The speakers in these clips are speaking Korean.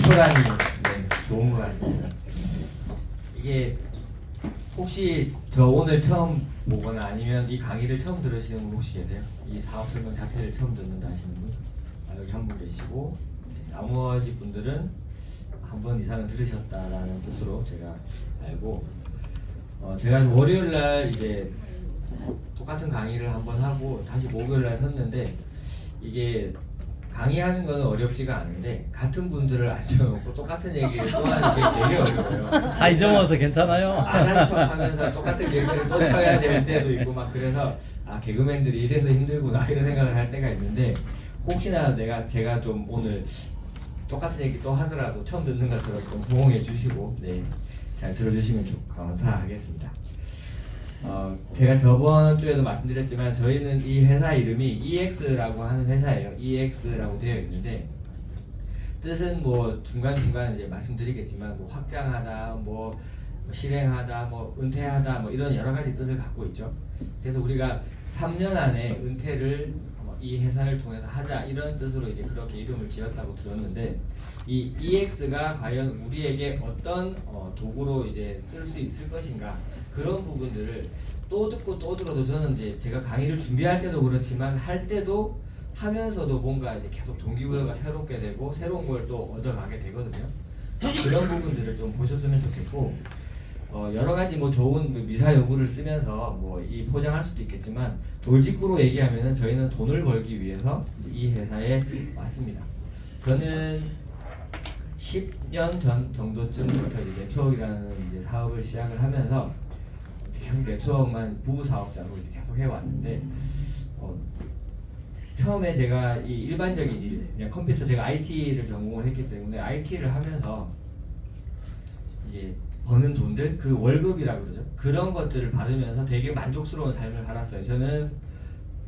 멘토라니 좋은 것 같습니다. 이게 혹시 저 오늘 처음 보거나 아니면 이 강의를 처음 들으시는 분 혹시 계세요? 이 사업 설명 자체를 처음 듣는다 하시는 분? 여기 한 분 계시고, 나머지 분들은 한 번 이상은 들으셨다라는 뜻으로 제가 알고, 제가 월요일 날 이제 똑같은 강의를 한번 하고 다시 목요일 날 섰는데, 이게 강의하는 건 어렵지가 않은데 같은 분들을 앉혀놓고 똑같은 얘기를 또 하는 게 되게 어려워요. 다 잊어먹어서 괜찮아요. 안 하는 척하면서 똑같은 개그를 또 쳐야 될 때도 있고 막 그래서 개그맨들이 이래서 힘들구나 이런 생각을 할 때가 있는데, 혹시나 제가 좀 오늘 똑같은 얘기 또 하더라도 처음 듣는 것처럼 좀 호응해 주시고 잘 들어주시면 감사하겠습니다. 제가 저번 주에도 말씀드렸지만 저희는 이 회사 이름이 EX라고 하는 회사예요. EX라고 되어 있는데 뜻은 뭐 중간중간 이제 말씀드리겠지만 뭐 확장하다, 뭐 실행하다, 뭐 은퇴하다, 뭐 이런 여러 가지 뜻을 갖고 있죠. 그래서 우리가 3년 안에 은퇴를 이 회사를 통해서 하자 이런 뜻으로 이제 그렇게 이름을 지었다고 들었는데, 이 EX가 과연 우리에게 어떤 도구로 이제 쓸 수 있을 것인가, 그런 부분들을 또 듣고 또 들어도 저는 이제 제가 강의를 준비할 때도 그렇지만 할 때도 하면서도 뭔가 이제 계속 동기부여가 새롭게 되고 새로운 걸 또 얻어가게 되거든요. 그런 부분들을 좀 보셨으면 좋겠고, 여러 가지 뭐 좋은 미사 여구를 쓰면서 뭐 이 포장할 수도 있겠지만 돌직구로 얘기하면은 저희는 돈을 벌기 위해서 이 회사에 왔습니다. 저는 10년 전 정도쯤부터 이제 네트워크라는 이제 사업을 시작을 하면서 계속 네트워크만 부부 사업자로 이제 계속 해왔는데, 처음에 제가 이 일반적인 일, 그냥 컴퓨터, 제가 IT를 전공을 했기 때문에 IT를 하면서 이제 버는 돈들, 그 월급이라고 그러죠. 그런 것들을 받으면서 되게 만족스러운 삶을 살았어요. 저는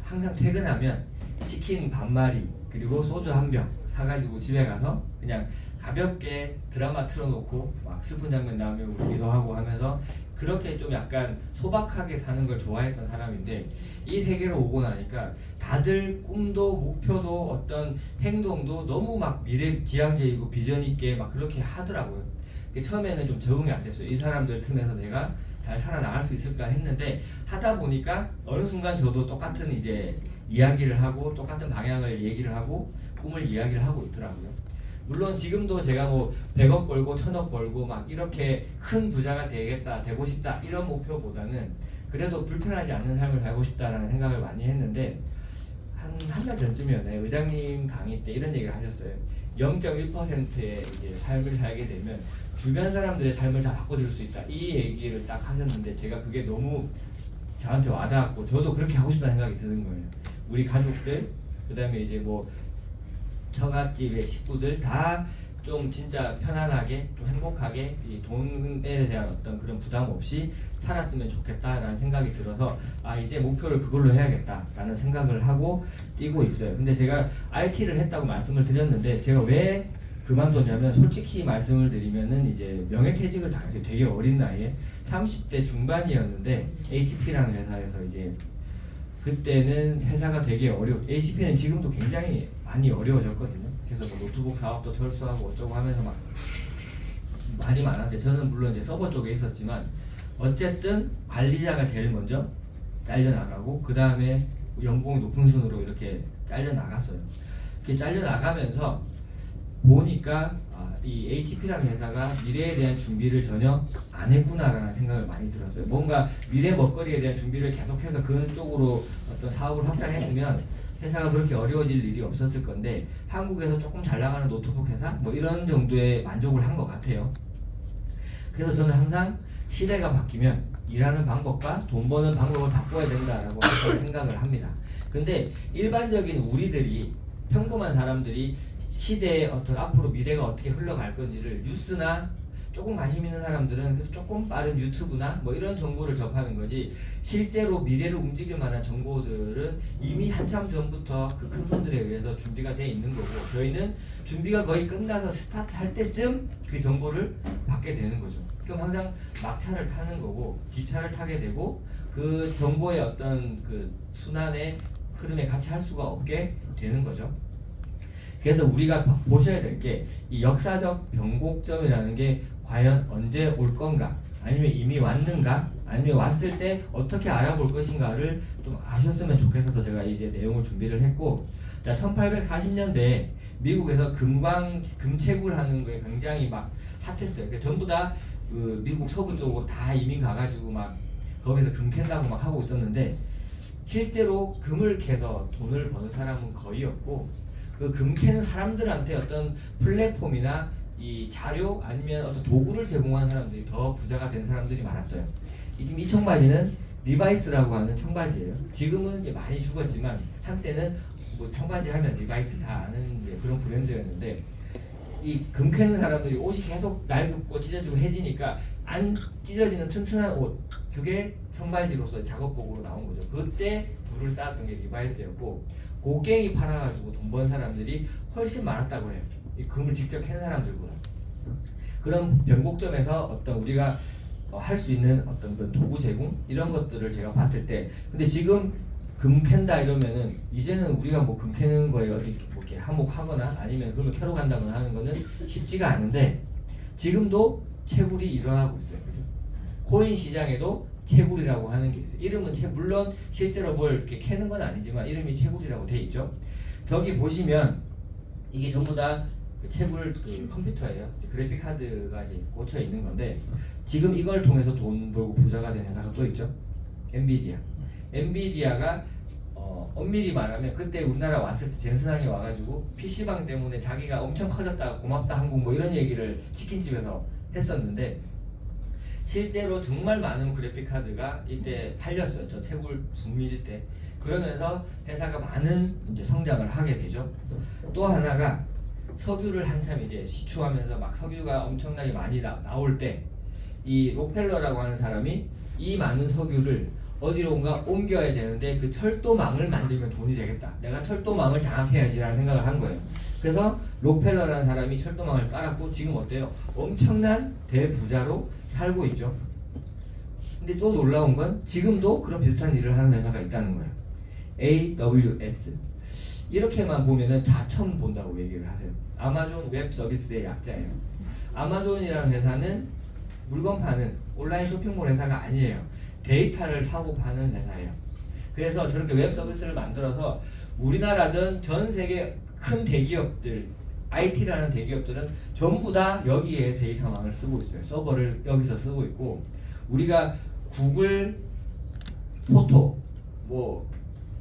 항상 퇴근하면 치킨 반마리 그리고 소주 한 병 사가지고 집에 가서 그냥 가볍게 드라마 틀어놓고 막 슬픈 장면 나오면 울기도 하고 하면서 그렇게 좀 약간 소박하게 사는 걸 좋아했던 사람인데, 이 세계로 오고 나니까 다들 꿈도 목표도 어떤 행동도 너무 막 미래지향적이고 비전 있게 막 그렇게 하더라고요. 처음에는 좀 적응이 안 됐어요. 이 사람들 틈에서 내가 잘 살아나갈 수 있을까 했는데, 하다 보니까 어느 순간 저도 똑같은 이제 이야기를 하고 똑같은 방향을 얘기를 하고 꿈을 이야기를 하고 있더라고요. 물론 지금도 제가 뭐 100억 벌고 1000억 벌고 막 이렇게 큰 부자가 되겠다, 되고 싶다 이런 목표보다는 그래도 불편하지 않는 삶을 살고 싶다라는 생각을 많이 했는데, 한 달 전쯤이었나요? 의장님 강의 때 이런 얘기를 하셨어요. 0.1%의 이제 삶을 살게 되면 주변 사람들의 삶을 다 바꿔줄 수 있다, 이 얘기를 딱 하셨는데, 제가 그게 너무 저한테 와닿았고 저도 그렇게 하고 싶다는 생각이 드는 거예요. 우리 가족들, 그 다음에 이제 뭐 처갓집의 식구들 다 좀 진짜 편안하게 좀 행복하게 이 돈에 대한 어떤 그런 부담 없이 살았으면 좋겠다라는 생각이 들어서 이제 목표를 그걸로 해야겠다라는 생각을 하고 뛰고 있어요. 근데 제가 IT를 했다고 말씀을 드렸는데, 제가 왜 그만뒀냐면, 솔직히 말씀을 드리면은 이제 명예퇴직을 당했어요. 되게 어린 나이에 30대 중반이었는데 HP라는 회사에서 이제 그때는 회사가 되게 HP는 지금도 굉장히 많이 어려워졌거든요. 그래서 뭐 노트북 사업도 철수하고 어쩌고 하면서 막 많이 많았는데, 저는 물론 이제 서버 쪽에 있었지만 어쨌든 관리자가 제일 먼저 잘려나가고 그 다음에 연봉이 높은 순으로 이렇게 잘려나갔어요. 이렇게 잘려나가면서 보니까 이 HP라는 회사가 미래에 대한 준비를 전혀 안 했구나라는 생각을 많이 들었어요. 뭔가 미래 먹거리에 대한 준비를 계속해서 그쪽으로 어떤 사업을 확장했으면 회사가 그렇게 어려워질 일이 없었을 건데, 한국에서 조금 잘 나가는 노트북 회사 뭐 이런 정도의 만족을 한 것 같아요. 그래서 저는 항상 시대가 바뀌면 일하는 방법과 돈 버는 방법을 바꿔야 된다라고 생각을 합니다. 근데 일반적인 우리들이, 평범한 사람들이 시대의 어떤 앞으로 미래가 어떻게 흘러갈 건지를 뉴스나 조금 관심 있는 사람들은 그래서 조금 빠른 유튜브나 뭐 이런 정보를 접하는 거지, 실제로 미래를 움직일 만한 정보들은 이미 한참 전부터 그 큰 손들에 의해서 준비가 돼 있는 거고, 저희는 준비가 거의 끝나서 스타트할 때쯤 그 정보를 받게 되는 거죠. 그럼 항상 막차를 타는 거고 기차를 타게 되고 그 정보의 어떤 그 순환의 흐름에 같이 할 수가 없게 되는 거죠. 그래서 우리가 보셔야 될 게 이 역사적 변곡점이라는 게 과연 언제 올 건가, 아니면 이미 왔는가, 아니면 왔을 때 어떻게 알아볼 것인가를 좀 아셨으면 좋겠어서 제가 이제 내용을 준비를 했고, 자 1840년대 미국에서 금채굴하는 거에 굉장히 막 핫했어요. 그러니까 전부 다 그 미국 서부 쪽으로 다 이민 가가지고 막 거기서 금 캔다고 막 하고 있었는데, 실제로 금을 캐서 돈을 버는 사람은 거의 없고, 그 금 캐는 사람들한테 어떤 플랫폼이나 이 자료 아니면 어떤 도구를 제공한 사람들이 더 부자가 된 사람들이 많았어요. 지금 이 청바지는 리바이스라고 하는 청바지예요. 지금은 이제 많이 죽었지만 한때는 뭐 청바지 하면 리바이스 다 아는 이제 그런 브랜드였는데, 이 금 캐는 사람들이 옷이 계속 낡고 찢어지고 해지니까 안 찢어지는 튼튼한 옷, 그게 청바지로서 작업복으로 나온 거죠. 그때 불을 쌓았던 게 리바이스였고, 곡괭이 팔아가지고 돈 번 사람들이 훨씬 많았다고 해요. 이 금을 직접 캐는 사람들보다. 그런 변곡점에서 어떤 우리가 할 수 있는 어떤 그 도구 제공 이런 것들을 제가 봤을 때, 근데 지금 금 캔다 이러면은 이제는 우리가 뭐 금 캐는 거에 어디 뭐 이렇게 한몫하거나 아니면 금을 캐러 간다거나 하는 거는 쉽지가 않은데, 지금도 채굴이 일어나고 있어요. 그죠? 코인 시장에도 채굴이라고 하는 게 있어요. 이름은 물론 실제로 뭘 이렇게 캐는 건 아니지만 이름이 채굴이라고 돼 있죠. 저기 보시면 이게 전부 다 그 채굴 그 컴퓨터예요. 그래픽 카드가 이제 꽂혀 있는 건데, 지금 이걸 통해서 돈 벌고 부자가 된 회사가 또 있죠. 엔비디아. 엔비디아가 엄밀히 말하면 그때 우리나라 왔을 때 젠슨항이 와가지고 PC방 때문에 자기가 엄청 커졌다 고맙다 한국 뭐 이런 얘기를 치킨집에서 했었는데, 실제로 정말 많은 그래픽 카드가 이때 팔렸어요. 저 채굴 붐일 때. 그러면서 회사가 많은 이제 성장을 하게 되죠. 또 하나가 석유를 한참 이제 시추하면서 막 석유가 엄청나게 많이 나올 때, 이 록펠러라고 하는 사람이 이 많은 석유를 어디론가 옮겨야 되는데 그 철도망을 만들면 돈이 되겠다. 내가 철도망을 장악해야지라는 생각을 한 거예요. 그래서 록펠러라는 사람이 철도망을 깔았고, 지금 어때요? 엄청난 대부자로 살고 있죠. 근데 또 놀라운 건 지금도 그런 비슷한 일을 하는 회사가 있다는 거예요. AWS. 이렇게만 보면은 다 처음 본다고 얘기를 하세요. 아마존 웹 서비스의 약자예요. 아마존이라는 회사는 물건 파는 온라인 쇼핑몰 회사가 아니에요. 데이터를 사고 파는 회사예요. 그래서 저렇게 웹 서비스를 만들어서 우리나라든 전 세계 큰 대기업들, IT라는 대기업들은 전부 다 여기에 데이터망을 쓰고 있어요. 서버를 여기서 쓰고 있고, 우리가 구글 포토, 뭐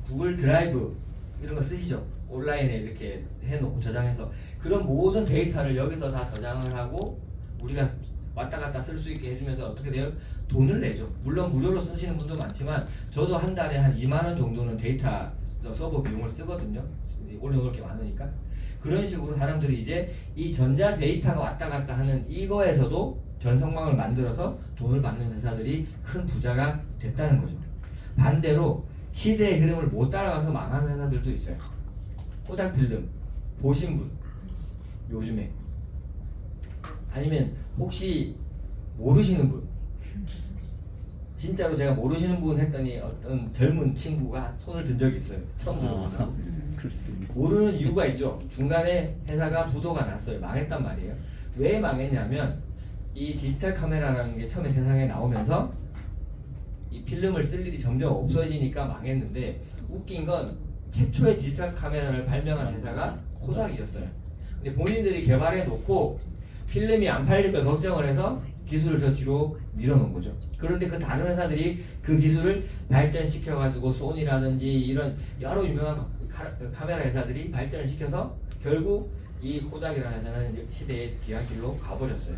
구글 드라이브 이런 거 쓰시죠? 온라인에 이렇게 해놓고 저장해서 그런 모든 데이터를 여기서 다 저장을 하고 우리가 왔다 갔다 쓸 수 있게 해주면서 어떻게 돼요? 돈을 내죠. 물론 무료로 쓰시는 분도 많지만 저도 한 달에 한 2만 원 정도는 데이터 서버 비용을 쓰거든요. 올려놓을 게 많으니까. 그런 식으로 사람들이 이제 이 전자 데이터가 왔다 갔다 하는 이거에서도 전성망을 만들어서 돈을 받는 회사들이 큰 부자가 됐다는 거죠. 반대로 시대의 흐름을 못 따라가서 망하는 회사들도 있어요. 코닥필름 보신 분 요즘에, 아니면 혹시 모르시는 분, 진짜로 제가 모르시는 분 했더니 어떤 젊은 친구가 손을 든 적이 있어요. 처음 들어보죠. 모르는 이유가 있죠. 중간에 회사가 부도가 났어요. 망했단 말이에요. 왜 망했냐면 이 디지털 카메라라는 게 처음에 세상에 나오면서 이 필름을 쓸 일이 점점 없어지니까 망했는데, 웃긴 건 최초의 디지털 카메라를 발명한 회사가 코닥이었어요. 근데 본인들이 개발해 놓고 필름이 안 팔릴 걸 걱정을 해서 기술을 저 뒤로 밀어놓은 거죠. 그런데 그 다른 회사들이 그 기술을 발전시켜가지고 소니라든지 이런 여러 유명한 카메라 회사들이 발전을 시켜서 결국 이 코닥이라는 회사는 시대의 뒤안길로 가버렸어요.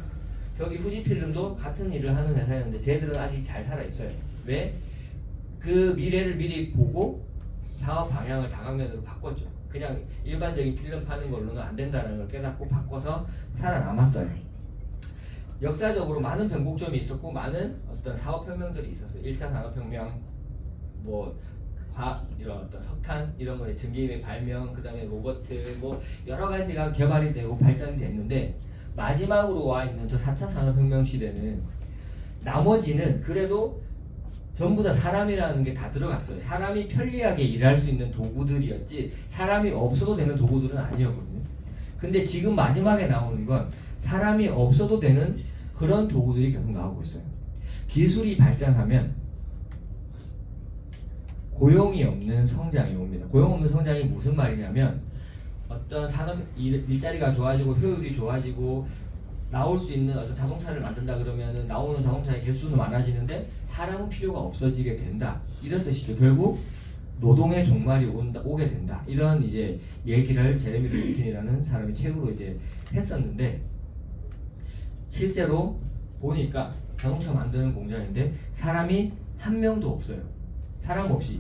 여기 후지필름도 같은 일을 하는 회사였는데 쟤들은 아직 잘 살아있어요. 왜? 그 미래를 미리 보고 사업 방향을 다각면으로 바꿨죠. 그냥 일반적인 필름 파는 걸로는 안 된다는 걸 깨닫고 바꿔서 살아남았어요. 역사적으로 많은 변곡점이 있었고 많은 어떤 사업혁명들이 있었어요. 1차 산업혁명, 뭐 이런 어떤 석탄 이런 거에 증기의 발명, 그 다음에 로봇, 뭐 여러 가지가 개발이 되고 발전이 됐는데, 마지막으로 와 있는 저 4차 산업혁명 시대는 나머지는 그래도 전부 다 사람이라는 게 다 들어갔어요. 사람이 편리하게 일할 수 있는 도구들이었지 사람이 없어도 되는 도구들은 아니었거든요. 근데 지금 마지막에 나오는 건 사람이 없어도 되는 그런 도구들이 계속 나오고 있어요. 기술이 발전하면 고용이 없는 성장이 옵니다. 고용 없는 성장이 무슨 말이냐면 어떤 산업 일자리가 좋아지고 효율이 좋아지고 나올 수 있는 어떤 자동차를 만든다 그러면은 나오는 자동차의 개수는 많아지는데 사람은 필요가 없어지게 된다. 이런 뜻이죠. 결국 노동의 종말이 오게 된다. 이런 이제 얘기를 제레미 루틴이라는 사람이 책으로 이제 했었는데 실제로 보니까 자동차 만드는 공장인데 사람이 한 명도 없어요. 사람 없이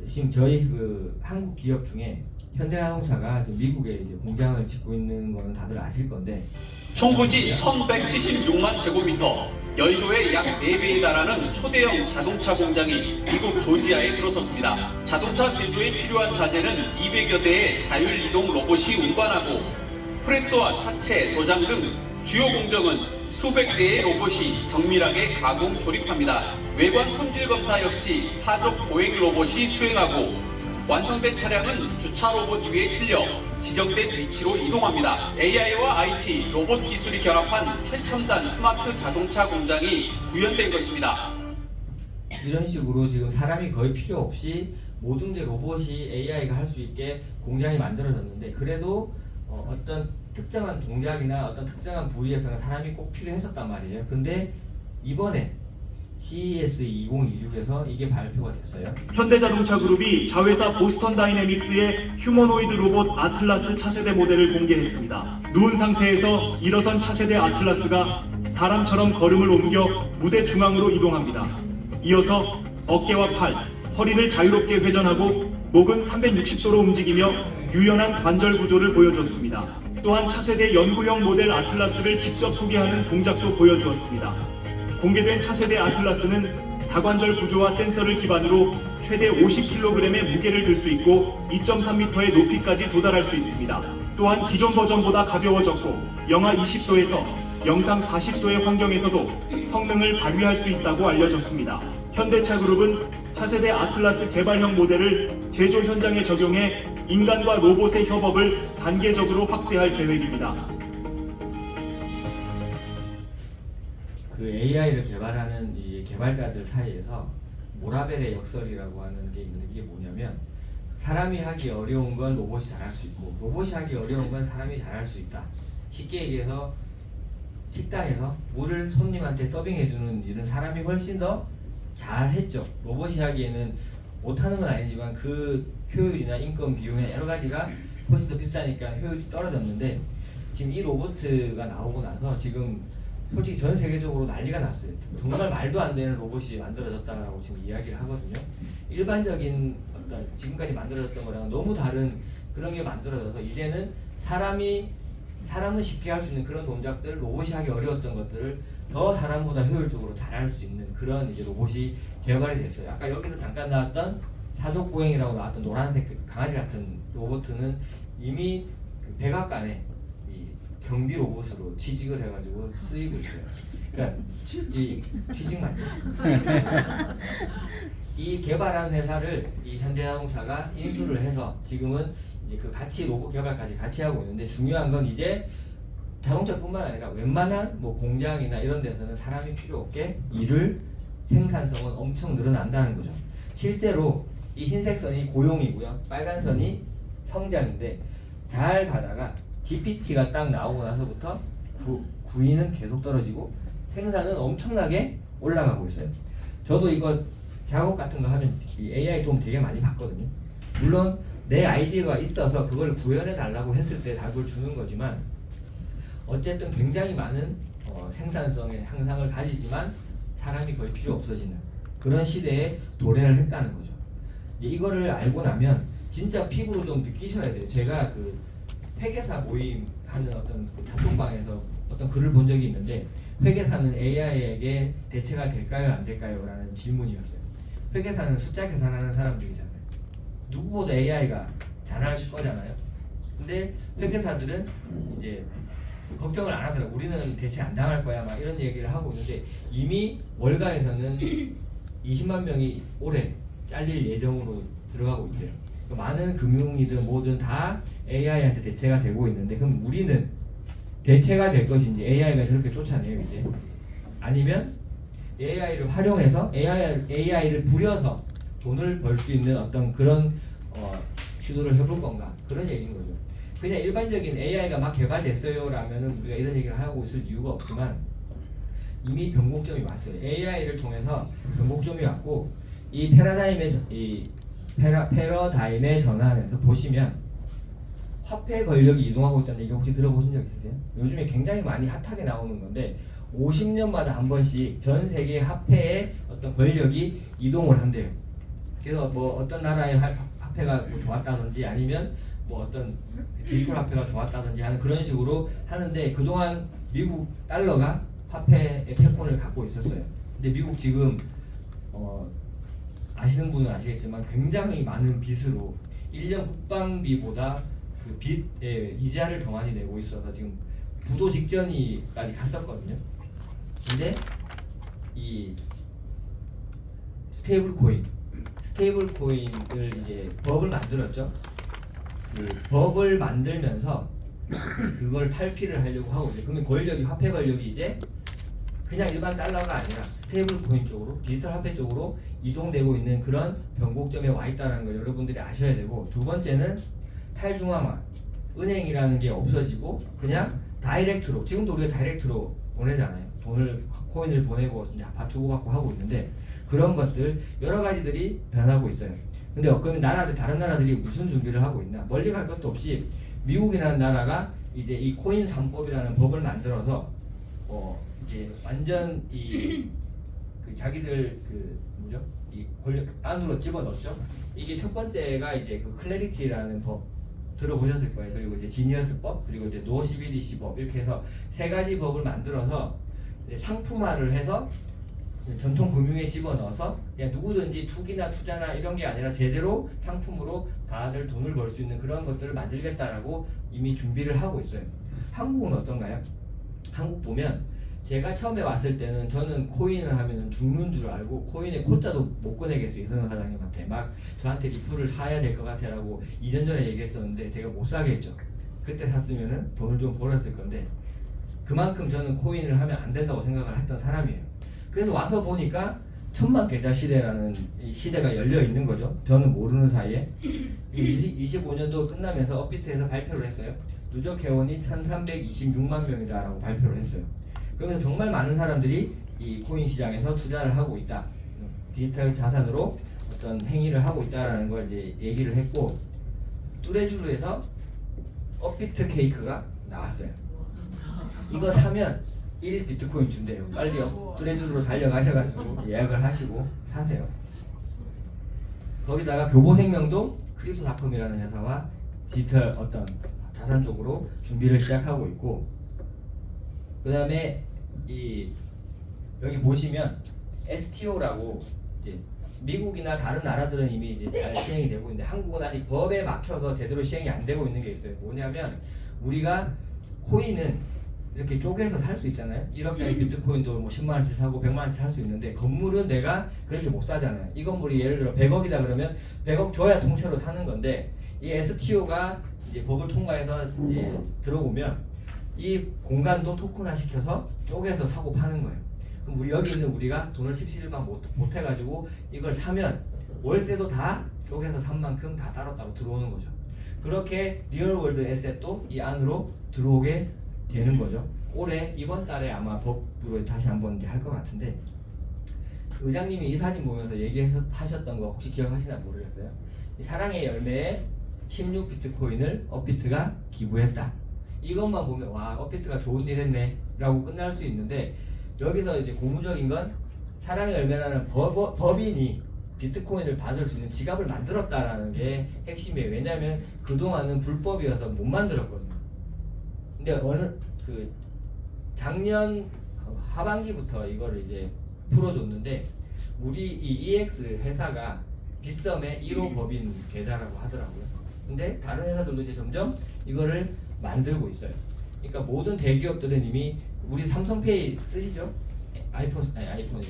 지금 저희 그 한국 기업 중에 현대자동차가 지금 미국에 이제 공장을 짓고 있는 거는 다들 아실 건데 총부지 1176만 제곱미터, 열도의 약 4배에 달하는 초대형 자동차 공장이 미국 조지아에 들어섰습니다. 자동차 제조에 필요한 자재는 200여 대의 자율이동 로봇이 운반하고 프레스와 차체, 도장 등 주요 공정은 수백 대의 로봇이 정밀하게 가공 조립합니다. 외관 품질 검사 역시 사족 보행 로봇이 수행하고 완성된 차량은 주차 로봇 위에 실려 지정된 위치로 이동합니다. AI와 IT, 로봇 기술이 결합한 최첨단 스마트 자동차 공장이 구현된 것입니다. 이런 식으로 지금 사람이 거의 필요 없이 모든 게 로봇이 AI가 할 수 있게 공장이 만들어졌는데 그래도 어떤 특정한 동작이나 어떤 특정한 부위에서는 사람이 꼭 필요했었단 말이에요. 근데 이번에 CES 2026에서 이게 발표가 됐어요. 현대자동차 그룹이 자회사 보스턴 다이내믹스의 휴머노이드 로봇 아틀라스 차세대 모델을 공개했습니다. 누운 상태에서 일어선 차세대 아틀라스가 사람처럼 걸음을 옮겨 무대 중앙으로 이동합니다. 이어서 어깨와 팔, 허리를 자유롭게 회전하고 목은 360도로 움직이며 유연한 관절 구조를 보여줬습니다. 또한 차세대 연구형 모델 아틀라스를 직접 소개하는 동작도 보여주었습니다. 공개된 차세대 아틀라스는 다관절 구조와 센서를 기반으로 최대 50kg의 무게를 들 수 있고 2.3m의 높이까지 도달할 수 있습니다. 또한 기존 버전보다 가벼워졌고 영하 20도에서 영상 40도의 환경에서도 성능을 발휘할 수 있다고 알려졌습니다. 현대차 그룹은 차세대 아틀라스 개발형 모델을 제조 현장에 적용해 인간과 로봇의 협업을 단계적으로 확대할 계획입니다. 그 AI를 개발하는 이 개발자들 사이에서 모라벨의 역설이라고 하는 게 있는데 이게 뭐냐면 사람이 하기 어려운 건 로봇이 잘할 수 있고 로봇이 하기 어려운 건 사람이 잘할 수 있다. 쉽게 얘기해서 식당에서 물을 손님한테 서빙해주는 일은 사람이 훨씬 더 잘했죠. 로봇이 하기에는 못하는 건 아니지만 그 효율이나 인건 비용이나 여러 가지가 훨씬 더 비싸니까 효율이 떨어졌는데 지금 이 로봇가 나오고 나서 지금 솔직히 전 세계적으로 난리가 났어요. 정말 말도 안 되는 로봇이 만들어졌다라고 지금 이야기를 하거든요. 일반적인 어떤 지금까지 만들어졌던 거랑은 너무 다른 그런 게 만들어져서 이제는 사람은 쉽게 할 수 있는 그런 동작들, 로봇이 하기 어려웠던 것들을 더 사람보다 효율적으로 잘할 수 있는 그런 이제 로봇이 개발이 됐어요. 아까 여기서 잠깐 나왔던 사족보행이라고 나왔던 노란색 그 강아지 같은 로봇은 이미 그 백악관에 경비 로봇으로 취직을 해가지고 쓰이고 있어요. 그러니까 이 취직 맞죠? 이 개발한 회사를 이 현대자동차가 인수를 해서 지금은 이제 그 같이 로봇 개발까지 같이 하고 있는데 중요한 건 이제 자동차뿐만 아니라 웬만한 뭐 공장이나 이런 데서는 사람이 필요 없게 일을 생산성은 엄청 늘어난다는 거죠. 실제로 이 흰색 선이 고용이고요, 빨간 선이 성장인데 잘 가다가 GPT가 딱 나오고 나서부터 구인은 계속 떨어지고 생산은 엄청나게 올라가고 있어요. 저도 이거 작업 같은 거 하면 이 AI 도움 되게 많이 받거든요. 물론 내 아이디어가 있어서 그걸 구현해 달라고 했을 때 답을 주는 거지만 어쨌든 굉장히 많은 생산성의 향상을 가지지만 사람이 거의 필요 없어지는 그런 시대에 도래를 했다는 거죠. 이거를 알고 나면 진짜 피부로 좀 느끼셔야 돼요. 제가 그 회계사 모임 하는 어떤 단톡방에서 어떤 글을 본 적이 있는데 회계사는 AI에게 대체가 될까요 안 될까요? 라는 질문이었어요. 회계사는 숫자 계산하는 사람들이잖아요. 누구보다 AI가 잘할 거잖아요. 근데 회계사들은 이제 걱정을 안 하더라고. 우리는 대체 안 당할 거야 막 이런 얘기를 하고 있는데 이미 월가에서는 20만 명이 올해 잘릴 예정으로 들어가고 있대요. 많은 금융이든 뭐든 다 AI한테 대체가 되고 있는데 그럼 우리는 대체가 될 것인지 AI가 저렇게 쫓아내요 이제 아니면 AI를 활용해서 AI를 부려서 돈을 벌 수 있는 어떤 그런 시도를 해볼 건가 그런 얘기인 거죠. 그냥 일반적인 AI가 막 개발됐어요 라면은 우리가 이런 얘기를 하고 있을 이유가 없지만 이미 변곡점이 왔어요. AI를 통해서 변곡점이 왔고 이 패러다임의 전환에서 보시면 화폐 권력이 이동하고 있다는 얘기 혹시 들어보신 적 있으세요? 요즘에 굉장히 많이 핫하게 나오는 건데 50년마다 한 번씩 전 세계 화폐의 어떤 권력이 이동을 한대요. 그래서 뭐 어떤 나라의 화폐가 뭐 좋았다든지 아니면 뭐 어떤 디지털 화폐가 좋았다든지 하는 그런 식으로 하는데 그동안 미국 달러가 화폐의 패권을 갖고 있었어요. 근데 미국 지금 아시는 분은 아시겠지만 굉장히 많은 빚으로 1년 국방비보다 그 빚에 이자를 더 많이 내고 있어서 지금 부도 직전이까지 갔었거든요. 근데 이 스테이블 코인을 이제 법을 만들었죠. 그 법을 만들면서 그걸 탈피를 하려고 하고 이제 그러면 권력이 화폐 권력이 이제 그냥 일반 달러가 아니라 스테이블 코인 쪽으로 디지털 화폐 쪽으로 이동되고 있는 그런 변곡점에 와 있다는 걸 여러분들이 아셔야 되고 두 번째는 탈중앙화 은행이라는 게 없어지고 그냥 다이렉트로 지금도 우리가 다이렉트로 보내잖아요. 코인을 보내고 이제 주고받고 하고 있는데 그런 것들 여러 가지들이 변하고 있어요. 근데 그러면 다른 나라들이 무슨 준비를 하고 있나? 멀리 갈 것도 없이 미국이라는 나라가 이제 이 코인 3법이라는 법을 만들어서 이제 완전 그 자기들 이 권력 안으로 집어넣었죠. 이게 첫 번째가 이제 그 클래리티라는 법 들어보셨을 거예요. 그리고 이제 지니어스법 그리고 이제 노 CBDC법 이렇게 해서 세 가지 법을 만들어서 이제 상품화를 해서 전통 금융에 집어넣어서 그냥 누구든지 투기나 투자나 이런 게 아니라 제대로 상품으로 다들 돈을 벌 수 있는 그런 것들을 만들겠다라고 이미 준비를 하고 있어요. 한국은 어떤가요? 한국 보면 제가 처음에 왔을 때는 저는 코인을 하면 죽는 줄 알고 코인에 코자도 못 꺼내겠어요. 이선호 사장님한테 막 저한테 리플을 사야 될 것 같아라고 2년 전에 얘기했었는데 제가 못 사겠죠. 그때 샀으면은 돈을 좀 벌었을 건데 그만큼 저는 코인을 하면 안 된다고 생각을 했던 사람이에요. 그래서 와서 보니까 천만 계좌 시대라는 이 시대가 열려 있는 거죠. 저는 모르는 사이에 25년도 끝나면서 업비트에서 발표를 했어요. 누적 회원이 1,326만 명이다라고 발표를 했어요. 그러면서 정말 많은 사람들이 이 코인 시장에서 투자를 하고 있다. 디지털 자산으로 어떤 행위를 하고 있다라는 걸 이제 얘기를 했고 뚜레쥬르에서 업비트 케이크가 나왔어요. 이거 사면 1 비트코인 준대요. 빨리요. 뚜레쥬르로 달려가셔가지고 예약을 하시고 사세요. 거기다가 교보생명도 크립토닷컴이라는 회사와 디지털 어떤 자산 쪽으로 준비를 시작하고 있고 그 다음에 여기 보시면 STO라고 이제 미국이나 다른 나라들은 이미 이제 잘 시행이 되고 있는데 한국은 아직 법에 막혀서 제대로 시행이 안 되고 있는 게 있어요. 뭐냐면 우리가 코인은 이렇게 쪼개서 살 수 있잖아요. 1억짜리 비트코인도 뭐 10만 원씩 사고 100만 원씩 살 수 있는데 건물은 내가 그렇게 못 사잖아요. 이 건물이 예를 들어 100억이다 그러면 100억 줘야 통째로 사는 건데 이 STO가 이제 법을 통과해서 이제 들어오면 이 공간도 토큰화 시켜서 쪼개서 사고 파는 거예요. 그럼 우리 여기 있는 우리가 돈을 십시일반 못 해가지고 이걸 사면 월세도 다 쪼개서 산 만큼 다 따로따로 들어오는 거죠. 그렇게 리얼월드 에셋도 이 안으로 들어오게 되는 거죠. 올해 이번 달에 아마 법으로 다시 한번 이제 할 것 같은데 의장님이 이 사진 보면서 얘기하셨던 거 혹시 기억하시나 모르겠어요. 이 사랑의 열매에 16 비트코인을 업비트가 기부했다. 이것만 보면 와 업비트가 좋은 일 했네 라고 끝날 수 있는데 여기서 이제 고무적인 건 사랑의 열매라는 법인이 비트코인을 받을 수 있는 지갑을 만들었다라는 게 핵심이에요. 왜냐하면 그동안은 불법이어서 못 만들었거든요. 근데 작년 하반기부터 이거를 이제 풀어줬는데 우리 이 EX 회사가 빗썸의 1호 법인 계좌라고 하더라고요. 근데 다른 회사들도 이제 점점 이거를 만들고 있어요. 그러니까 모든 대기업들은 이미 우리 삼성페이 쓰시죠? 아이폰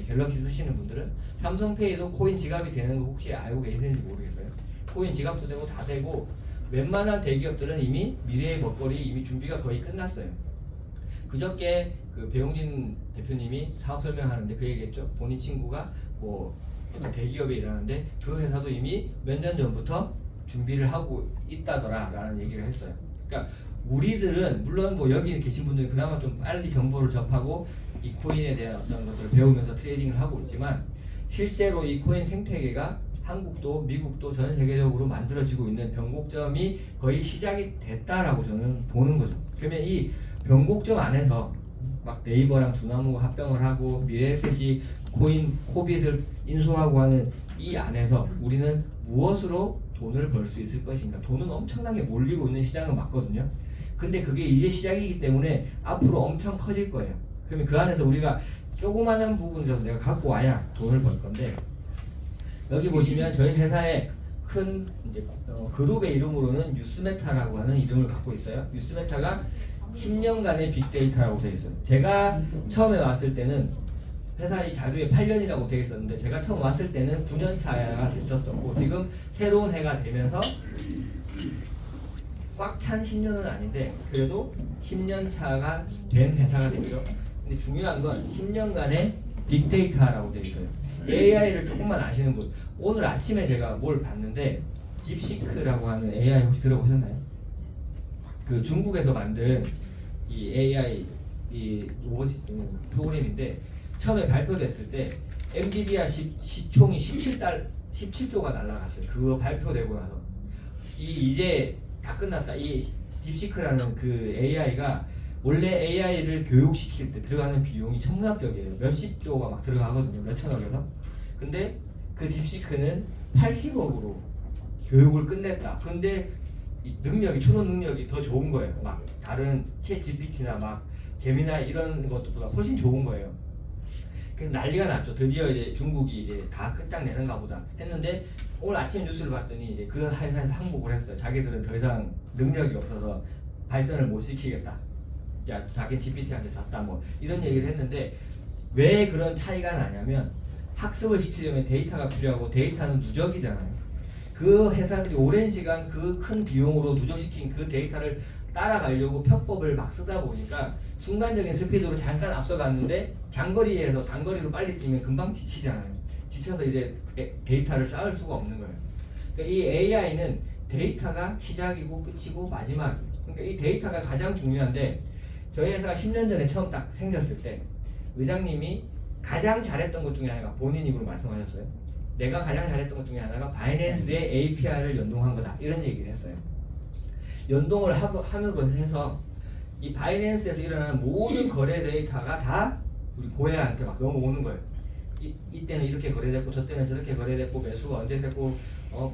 갤럭시 쓰시는 분들은 삼성페이도 코인 지갑이 되는 거 혹시 알고 계시는지 모르겠어요. 코인 지갑도 되고 다 되고 웬만한 대기업들은 이미 미래의 먹거리 이미 준비가 거의 끝났어요. 그저께 그 배용진 대표님이 사업 설명하는데 그 얘기했죠. 본인 친구가 뭐 대기업에 일하는데 그 회사도 이미 몇 년 전부터 준비를 하고 있다더라라는 얘기를 했어요. 그러니까 우리들은 물론 뭐 여기 계신 분들은 그나마 좀 빨리 정보를 접하고 이 코인에 대한 어떤 것들을 배우면서 트레이딩을 하고 있지만 실제로 이 코인 생태계가 한국도 미국도 전 세계적으로 만들어지고 있는 변곡점이 거의 시작이 됐다라고 저는 보는 거죠. 그러면 이 변곡점 안에서 막 네이버랑 두나무가 합병을 하고 미래에셋이 코인 코빗을 인수하고 하는 이 안에서 우리는 무엇으로 돈을 벌 수 있을 것인가. 돈은 엄청나게 몰리고 있는 시장은 맞거든요. 근데 그게 이제 시작이기 때문에 앞으로 엄청 커질 거예요. 그러면 그 안에서 우리가 조그마한 부분이라도 내가 갖고 와야 돈을 벌 건데, 여기 보시면 저희 회사의 큰 이제 그룹의 이름으로는 뉴스메타라고 하는 이름을 갖고 있어요. 뉴스메타가 10년간의 빅데이터라고 되어 있어요. 제가 처음에 왔을 때는 회사 이 자료에 8년이라고 되어 있었는데 제가 처음 왔을 때는 9년 차가 됐었고 지금 새로운 해가 되면서 꽉 찬 10년은 아닌데 그래도 10년 차가 된 회사가 됐죠. 근데 중요한 건 10년간의 빅데이터라고 되어 있어요. AI를 조금만 아시는 분, 오늘 아침에 제가 뭘 봤는데 딥시크라고 하는 AI 혹시 들어보셨나요? 그 중국에서 만든 이 AI 이 로봇 프로그램인데 처음에 발표됐을 때 엔비디아 시총이 17조가 날라갔어요. 그거 발표되고 나서 이제 다 끝났다. 이 딥시크라는 그 AI가 원래 AI를 교육시킬 때 들어가는 비용이 천문학적이에요. 몇십 조가 막 들어가거든요. 몇천억에서. 근데 그 딥시크는 80억으로 교육을 끝냈다. 근데 이 능력이 추론 능력이 더 좋은 거예요. 막 다른 챗 GPT나 막 제미나이 이런 것들보다 훨씬 좋은 거예요. 그래서 난리가 났죠. 드디어 이제 중국이 이제 다 끝장내는가 보다 했는데 오늘 아침 뉴스를 봤더니 이제 그 회사에서 항복을 했어요. 자기들은 더 이상 능력이 없어서 발전을 못 시키겠다. 야, 자기 GPT한테 졌다 뭐 이런 얘기를 했는데 왜 그런 차이가 나냐면 학습을 시키려면 데이터가 필요하고 데이터는 누적이잖아요. 그 회사들이 오랜 시간 그 큰 비용으로 누적시킨 그 데이터를 따라가려고 편법을 막 쓰다 보니까 순간적인 스피드로 잠깐 앞서갔는데 장거리에서 단거리로 빨리 뛰면 금방 지치잖아요. 지쳐서 이제 데이터를 쌓을 수가 없는 거예요. 그러니까 이 AI는 데이터가 시작이고 끝이고 마지막이에요. 그러니까 이 데이터가 가장 중요한데 저희 회사가 10년 전에 처음 딱 생겼을 때 의장님이 가장 잘했던 것 중에 하나가 본인 입으로 말씀하셨어요. 내가 가장 잘했던 것 중에 하나가 바이낸스의 API를 연동한 거다. 이런 얘기를 했어요. 연동을 함으로 해서 이 바이낸스에서 일어나는 모든 거래 데이터가 다 우리 고해한테 막 넘어오는 거예요. 이때는 이렇게 거래됐고 저때는 저렇게 거래됐고 매수가 언제 됐고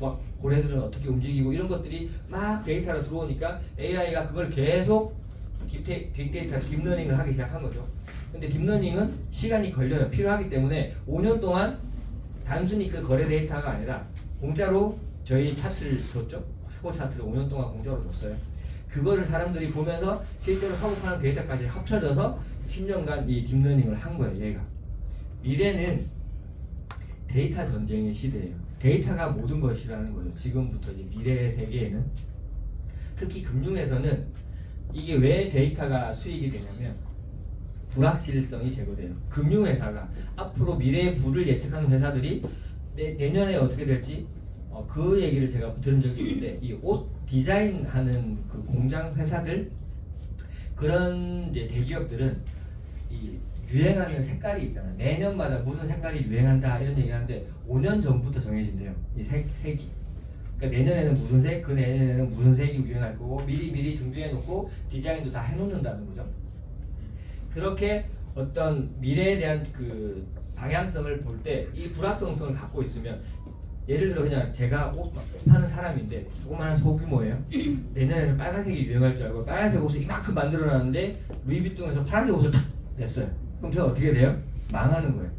막 고래들은 어떻게 움직이고 이런 것들이 막 데이터로 들어오니까 AI가 그걸 계속 빅데이터 딥러닝을 하기 시작한 거죠. 근데 딥러닝은 시간이 걸려요. 필요하기 때문에 5년 동안 단순히 그 거래 데이터가 아니라 공짜로 저희 차트를 줬죠. 스코어 차트를 5년 동안 공짜로 줬어요. 그거를 사람들이 보면서 실제로 사고 파는 데이터까지 합쳐져서 10년간 이 딥러닝을 한 거예요. 얘가. 미래는 데이터 전쟁의 시대예요. 데이터가 모든 것이라는 거죠. 지금부터 이제 미래의 세계에는 특히 금융에서는 이게 왜 데이터가 수익이 되냐면 불확실성이 제거돼요. 금융회사가 앞으로 미래의 부를 예측하는 회사들이 내년에 어떻게 될지 그 얘기를 제가 들은 적이 있는데 이 옷 디자인하는 그 공장 회사들 그런 이제 대기업들은 이 유행하는 색깔이 있잖아요. 내년마다 무슨 색깔이 유행한다 이런 얘기하는데 5년 전부터 정해진대요. 이 색이. 그러니까 내년에는 무슨 색, 그 내년에는 무슨 색이 유행할 거고 미리 준비해놓고 디자인도 다 해놓는다는 거죠. 그렇게 어떤 미래에 대한 그 방향성을 볼 때 이 불확성성을 갖고 있으면 예를 들어 그냥 제가 옷 파는 사람인데 조그마한 소규모예요. 내년에는 빨간색이 유행할 줄 알고 빨간색 옷을 이만큼 만들어놨는데 루이비통에서 파란색 옷을 탁 냈어요. 그럼 제가 어떻게 돼요? 망하는 거예요.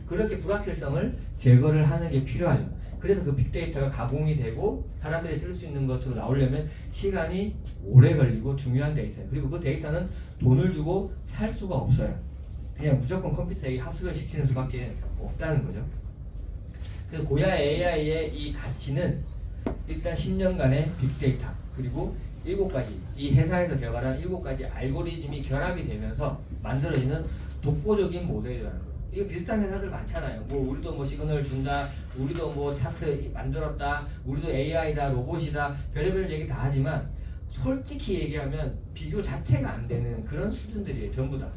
그렇게 불확실성을 제거를 하는 게 필요하죠. 그래서 그 빅데이터가 가공이 되고 사람들이 쓸 수 있는 것으로 나오려면 시간이 오래 걸리고 중요한 데이터예요. 그리고 그 데이터는 돈을 주고 살 수가 없어요. 그냥 무조건 컴퓨터에 합숙을 시키는 수밖에 없다는 거죠. 그래서 고야 AI의 이 가치는 일단 10년간의 빅데이터 그리고 7가지 이 회사에서 개발한 7가지 알고리즘이 결합이 되면서 만들어지는 독보적인 모델이라는 거예요. 이거 비슷한 회사들 많잖아요. 뭐 우리도 뭐 시그널 준다, 우리도 뭐 차트 만들었다, 우리도 AI다, 로봇이다, 별의별 얘기 다 하지만 솔직히 얘기하면 비교 자체가 안 되는 그런 수준들이에요. 전부 다.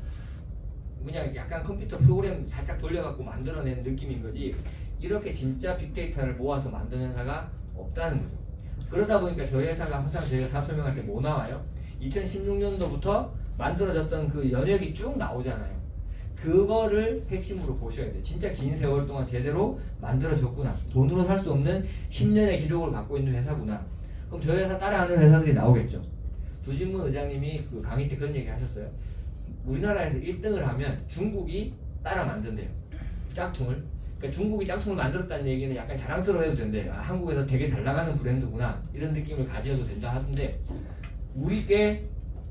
그냥 약간 컴퓨터 프로그램 살짝 돌려갖고 만들어낸 느낌인 거지 이렇게 진짜 빅데이터를 모아서 만드는 회사가 없다는 거죠. 그러다 보니까 저희 회사가 항상 저희가 사업 설명할 때 뭐 나와요? 2016년도부터 만들어졌던 그 연역이 쭉 나오잖아요. 그거를 핵심으로 보셔야 돼요. 진짜 긴 세월 동안 제대로 만들어졌구나. 돈으로 살 수 없는 10년의 기록을 갖고 있는 회사구나. 그럼 저희 회사 따라하는 회사들이 나오겠죠. 두신문 의장님이 그 강의 때 그런 얘기 하셨어요. 우리나라에서 1등을 하면 중국이 따라 만든대요. 짝퉁을. 그러니까 중국이 짝퉁을 만들었다는 얘기는 약간 자랑스러워해도 된대. 아, 한국에서 되게 잘 나가는 브랜드구나. 이런 느낌을 가져도 된다 하던데 우리 게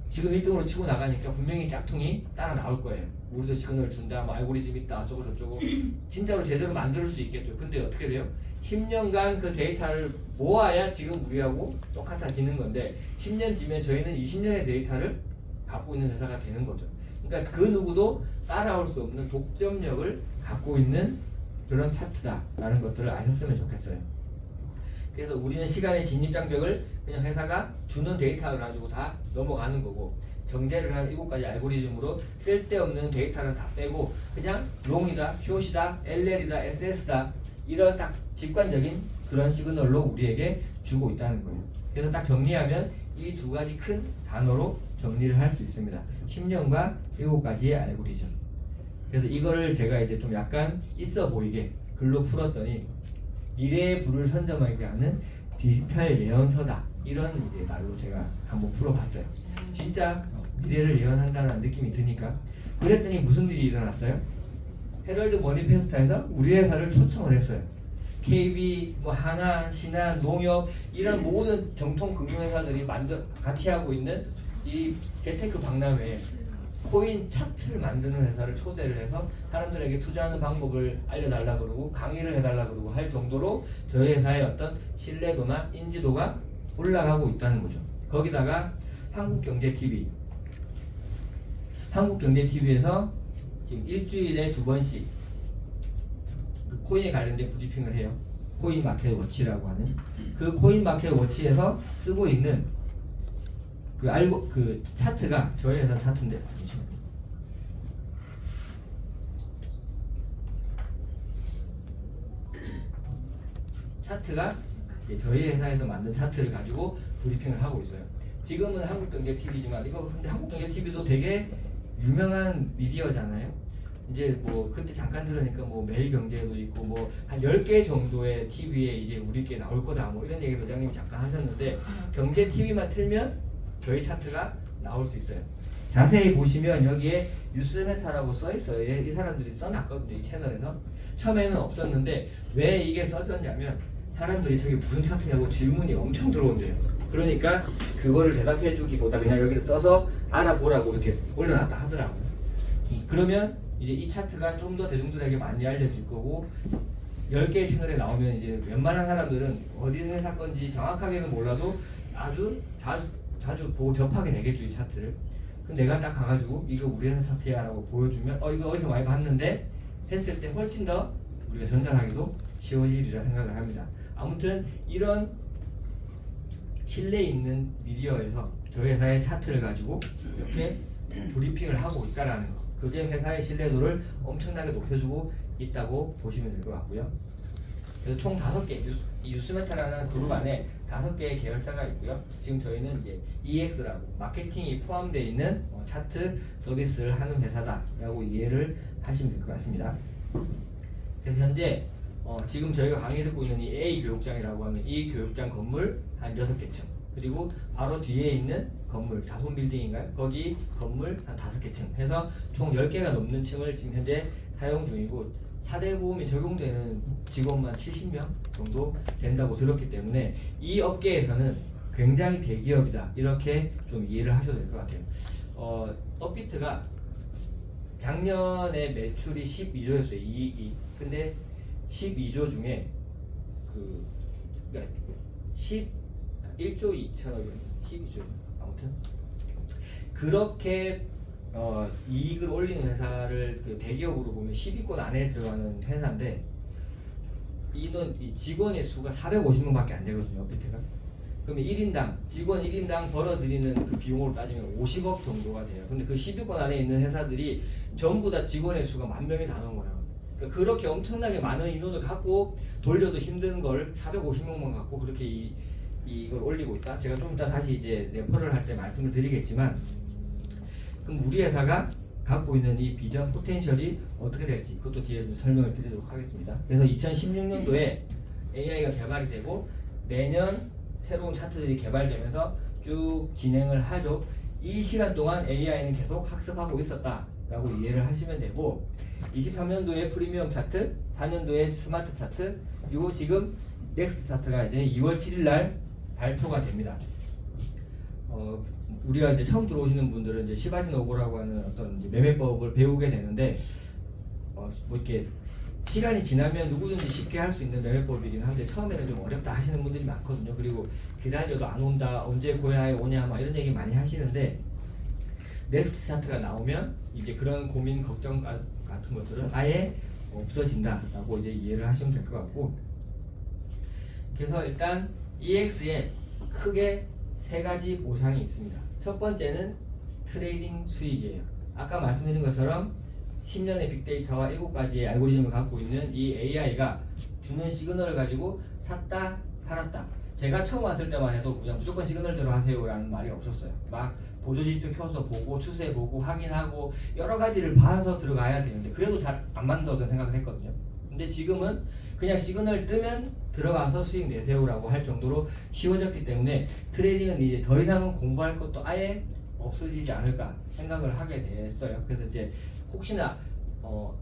지금 1등으로 치고 나가니까 분명히 짝퉁이 따라 나올 거예요. 우리도 시그널 준다, 뭐 알고리즘 있다, 어쩌고 저쩌고 진짜로 제대로 만들 수 있겠죠. 근데 어떻게 돼요? 10년간 그 데이터를 모아야 지금 우리하고 똑같아지는 건데 10년 뒤면 저희는 20년의 데이터를 갖고 있는 회사가 되는 거죠. 그러니까 그 누구도 따라올 수 없는 독점력을 갖고 있는 그런 차트다라는 것들을 아셨으면 좋겠어요. 그래서 우리는 시간의 진입장벽을 그냥 회사가 주는 데이터를 가지고 다 넘어가는 거고 정제를 한 7가지 알고리즘으로 쓸데없는 데이터를 다 빼고 그냥 롱이다, 숏이다, LL이다, SS다 이런 딱 직관적인 그런 시그널로 우리에게 주고 있다는 거예요. 그래서 딱 정리하면 이 2가지 큰 단어로 정리를 할 수 있습니다. 10년과 7가지의 알고리즘. 그래서 이거를 제가 이제 좀 약간 있어 보이게 글로 풀었더니 미래의 불을 선점하게 하는 디지털 예언서다. 이런 이제 말로 제가 한번 풀어봤어요. 진짜 미래를 예언한다는 느낌이 드니까. 그랬더니 무슨 일이 일어났어요? 헤럴드 머니페스타에서 우리 회사를 초청을 했어요. KB, 뭐 하나, 신한, 농협 이런 모든 정통 금융회사들이 같이 하고 있는 이 재테크 박람회에 코인 차트를 만드는 회사를 초대를 해서 사람들에게 투자하는 방법을 알려달라 그러고 강의를 해달라 그러고 할 정도로 저희 회사의 어떤 신뢰도나 인지도가 올라가고 있다는 거죠. 거기다가 한국경제TV에서 지금 일주일에 2번씩 그 코인에 관련된 브리핑을 해요. 코인 마켓 워치라고 하는 그 코인 마켓 워치에서 쓰고 있는 그 차트가 저희 회사 차트인데 잠시만요. 차트가 저희 회사에서 만든 차트를 가지고 브리핑을 하고 있어요. 지금은 한국경제TV지만 이거 근데 한국경제TV도 되게 유명한 미디어잖아요. 이제 뭐 그때 잠깐 들으니까 뭐 매일경제도 있고 뭐 한 10개 정도의 TV에 이제 우리께 나올 거다 뭐 이런 얘기를 의장님이 잠깐 하셨는데 경제TV만 틀면 저희 차트가 나올 수 있어요. 자세히 보시면 여기에 뉴스메타라고 써 있어요. 이 사람들이 써놨거든요. 이 채널에서. 처음에는 없었는데 왜 이게 써졌냐면 사람들이 저게 무슨 차트냐고 질문이 엄청 들어온대요. 그러니까 그거를 대답해주기보다 그냥 여기를 써서 알아보라고 이렇게 올려놨다 하더라고요. 그러면 이제 이 차트가 좀 더 대중들에게 많이 알려질 거고 10개의 채널에 나오면 이제 웬만한 사람들은 어디 회사 건지 정확하게는 몰라도 아주 자주 보고 접하게 되겠죠, 이 차트를. 그럼 내가 딱 가가지고 이거 우리 회사 차트야 라고 보여주면 이거 어디서 많이 봤는데 했을 때 훨씬 더 우리가 전달하기도 쉬워지리라 생각을 합니다. 아무튼 이런 신뢰 있는 미디어에서 저희 회사의 차트를 가지고 이렇게 브리핑을 하고 있다라는 거. 그게 회사의 신뢰도를 엄청나게 높여주고 있다고 보시면 될 것 같고요. 그래서 총 5개, 이 뉴스메타라는 그룹 안에 5개의 계열사가 있고요. 지금 저희는 이제 EX라고 마케팅이 포함되어 있는 차트 서비스를 하는 회사다라고 이해를 하시면 될 것 같습니다. 그래서 현재 지금 저희가 강의 듣고 있는 이 A 교육장이라고 하는 이 교육장 건물 한 6개 층 그리고 바로 뒤에 있는 건물 자손 빌딩인가요? 거기 건물 한 5개 층 해서 총 10개가 넘는 층을 지금 현재 사용 중이고 4대 보험이 적용되는 직원만 70명 정도 된다고 들었기 때문에 이 업계에서는 굉장히 대기업이다 이렇게 좀 이해를 하셔도 될 것 같아요. 업비트가 작년에 매출이 12조였어요. 이익이. 근데 12조 중에 그러니까 1조 2천억이었나? 12조 아무튼 그렇게 이익을 올리는 회사를 그 대기업으로 보면 10위권 안에 들어가는 회사인데 이 직원의 수가 450명밖에 안 되거든요. 업비트가. 그러면 1인당 직원 1인당 벌어들이는 그 비용으로 따지면 50억 정도가 돼요. 근데 그 10위권 안에 있는 회사들이 전부 다 직원의 수가 10,000명이 다 넘어요. 그러니까 그렇게 엄청나게 많은 인원을 갖고 돌려도 힘든 걸 450명만 갖고 그렇게 이걸 올리고 있다. 제가 좀 이따 다시 이제 레퍼럴 할 때 말씀을 드리겠지만, 그럼 우리 회사가 갖고 있는 이 비전 포텐셜이 어떻게 될지 그것도 뒤에 좀 설명을 드리도록 하겠습니다. 그래서 2016년도에 AI가 개발이 되고 매년 새로운 차트들이 개발되면서 쭉 진행을 하죠. 이 시간 동안 AI는 계속 학습하고 있었다라고 이해를 하시면 되고, 23년도에 프리미엄 차트, 4년도에 스마트 차트, 그리고 지금 넥스트 차트가 이제 2월 7일 날 발표가 됩니다. 우리가 이제 처음 들어오시는 분들은 이제 시바지 노고라고 하는 어떤 이제 매매법을 배우게 되는데, 뭐 이렇게 시간이 지나면 누구든지 쉽게 할 수 있는 매매법이긴 한데 처음에는 좀 어렵다 하시는 분들이 많거든요. 그리고 기다려도 안 온다, 언제 고야에 오냐, 막 이런 얘기 많이 하시는데, 넥스트 차트가 나오면 이제 그런 고민, 걱정 같은 것들은 아예 없어진다라고 이제 이해를 하시면 될 것 같고, 그래서 일단 EX에 크게 세 가지 보상이 있습니다. 첫 번째는 트레이딩 수익이에요. 아까 말씀드린 것처럼 10년의 빅데이터와 7가지의 알고리즘을 갖고 있는 이 AI가 주는 시그널을 가지고 샀다 팔았다. 제가 처음 왔을 때만 해도 그냥 무조건 시그널대로 하세요 라는 말이 없었어요. 막 보조지표 켜서 보고 추세 보고 확인하고 여러 가지를 봐서 들어가야 되는데 그래도 잘 안 맞는다고 생각을 했거든요. 근데 지금은 그냥 시그널 뜨면 들어가서 수익 내세요라고 할 정도로 쉬워졌기 때문에 트레이딩은 이제 더 이상은 공부할 것도 아예 없어지지 않을까 생각을 하게 됐어요. 그래서 이제 혹시나